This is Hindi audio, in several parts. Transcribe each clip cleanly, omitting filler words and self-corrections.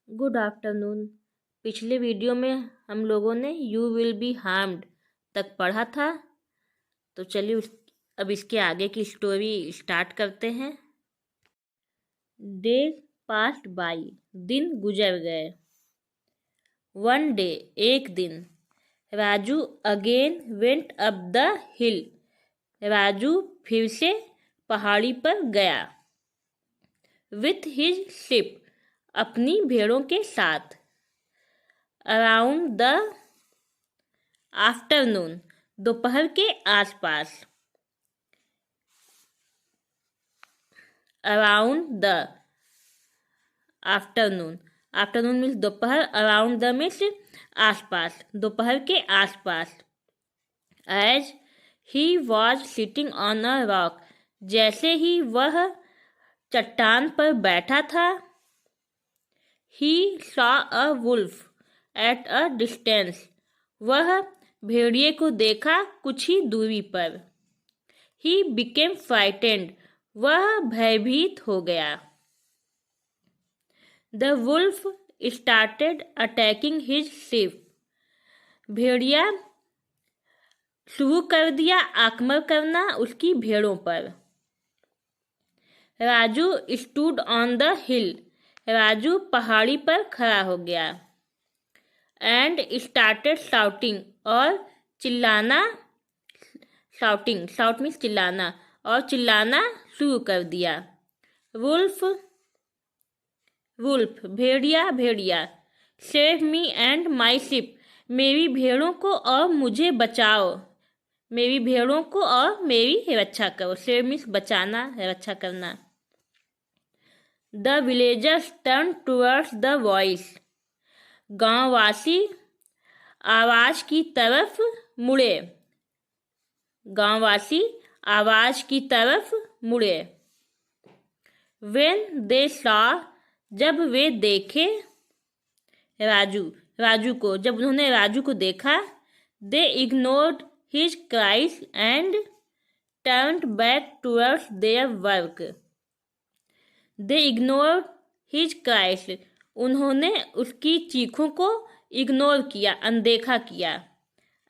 Good afternoon. पिछले वीडियो में हम लोगों ने यू विल बी हार्म्ड तक पढ़ा था, तो चलिए अब इसके आगे की स्टोरी स्टार्ट करते हैं। डेज पास्ड बाई, दिन गुजर गए। वन डे, एक दिन, Raju again went up the hill, Raju फिर से पहाड़ी पर गया। विथ हिज शिप, अपनी भेड़ों के साथ। अराउंड द आफ्टरनून, दोपहर के आसपास। Around the afternoon, afternoon means दोपहर, अराउंड द मीन्स आसपास, दोपहर के आसपास। As he was sitting on a rock, जैसे ही वह चट्टान पर बैठा था। He saw a wolf at a distance, वह भेड़िए को देखा कुछ ही दूरी पर। ही बिकेम फ्राइटेंड, वह भयभीत हो गया। The wolf started attacking his sheep, भेड़िया शुरू कर दिया आक्रमण करना उसकी भेड़ों पर। Raju stood on the hill, Raju पहाड़ी पर खड़ा हो गया। एंड स्टार्टेड शाउटिंग, और चिल्लाना, शाउटिंग, शाउट मीन्स चिल्लाना, और चिल्लाना शुरू कर दिया। वुल्फ, वुल्फ भेड़िया, भेड़िया। Save me and my sheep, मेरी भेड़ों को और मुझे बचाओ, मेरी भेड़ों को और मेरी रक्षा करो। सेव मीन्स बचाना, रक्षा करना। The villagers turn towards the voice, गांववासी आवाज की तरफ मुड़े, गांववासी आवाज की तरफ मुड़े। When they saw, जब वे देखे, राजू, राजू को, जब उन्होंने राजू को देखा। They ignored his cries and turned back towards their work. They ignored his cries, उन्होंने उसकी चीखों को इग्नोर किया, अनदेखा किया।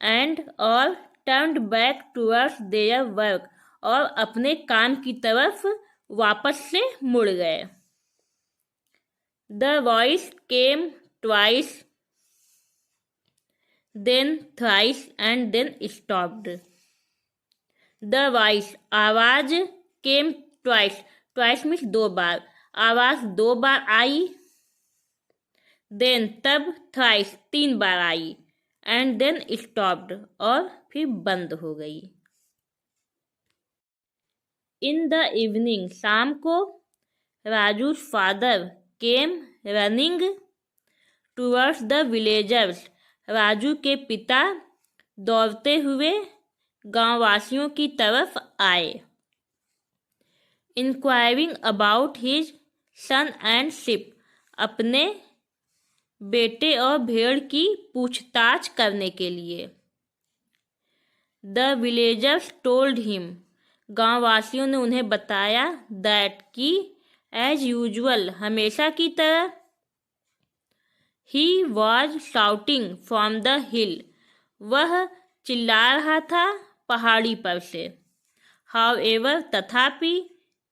एंड, और turned back towards their work, और अपने काम की तरफ वापस से मुड़ गए। The voice came twice, then thrice, and then stopped. The voice, आवाज, came twice, twice means दो बार, आवाज दो बार आई। Then, तब, thrice, तीन बार आई। And then stopped, और फिर बंद हो गई। In the evening, शाम को, राजू's father came running towards the villagers, Raju के पिता दौड़ते हुए गांववासियों की तरफ आए। Inquiring about his son and sheep, अपने बेटे और भेड़ की पूछताछ करने के लिए। The villagers told him, गांववासियों ने उन्हें बताया, that कि as usual, हमेशा की तरह, he was shouting from the hill, वह चिल्ला रहा था पहाड़ी पर से। However, तथापि,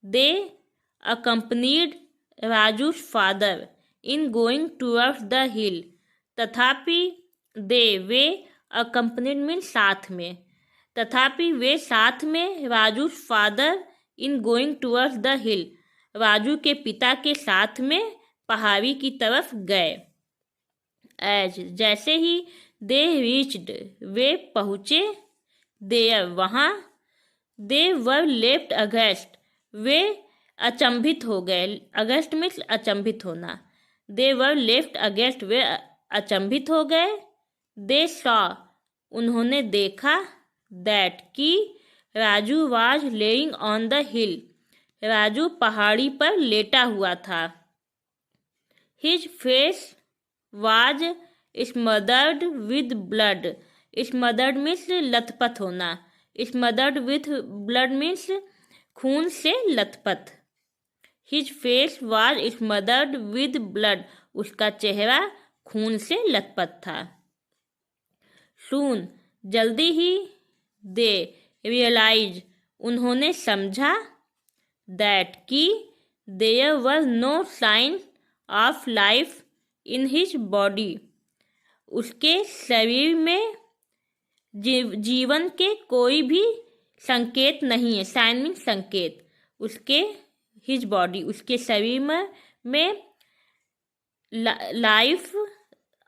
they accompanied Raju's father in going towards the hill, तथापि they, वे, accompanied means साथ में, तथापि वे साथ में राजू's father in going towards the hill, Raju के पिता के साथ में पहाड़ी की तरफ गए। As, जैसे ही, they reached, वे पहुँचे, there, वहाँ, they were left aghast, वे अचंभित हो गए। अगस्त मीन्स अचंभित होना। They were left aghast, वे अचंभित हो गए। They saw, उन्होंने देखा, that कि Raju was laying on the hill, Raju पहाड़ी पर लेटा हुआ था। His face was smothered with blood, smothered means लथपथ होना, smothered with blood means खून से लथपथ। His face was smothered with blood, उसका चेहरा खून से लथपथ था। सून, जल्दी ही, दे रियलाइज, उन्होंने समझा, दैट कि there was no sign of life in his body, उसके शरीर में जीवन के कोई भी संकेत नहीं है। साइन मीन संकेत, उसके हिज बॉडी, उसके शरीर में लाइफ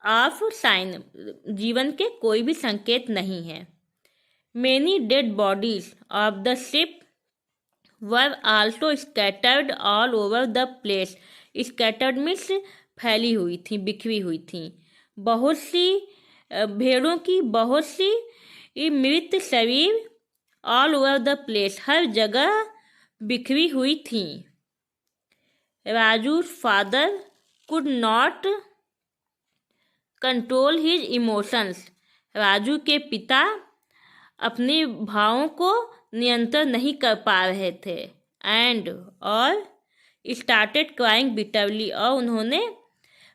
ऑफ साइन, जीवन के कोई भी संकेत नहीं है। Many dead bodies of the ship were also scattered all over the place. Scattered means फैली हुई थी, बिखरी हुई थी। बहुत सी भेड़ों की बहुत सी मृत शरीर ऑल ओवर द प्लेस, हर जगह बिखरी हुई थी। Raju's father could not control his emotions, Raju के पिता अपने भावों को नियंत्रण नहीं कर पा रहे थे। और स्टार्टेड क्राइंग बिटरली, और उन्होंने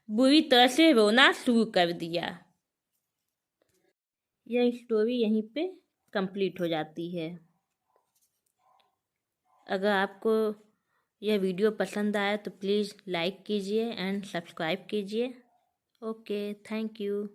बुरी तरह से रोना शुरू कर दिया। यह स्टोरी यहीं पे कंप्लीट हो जाती है। अगर आपको यह वीडियो पसंद आया तो प्लीज़ लाइक कीजिए एंड सब्सक्राइब कीजिए। Okay, thank you.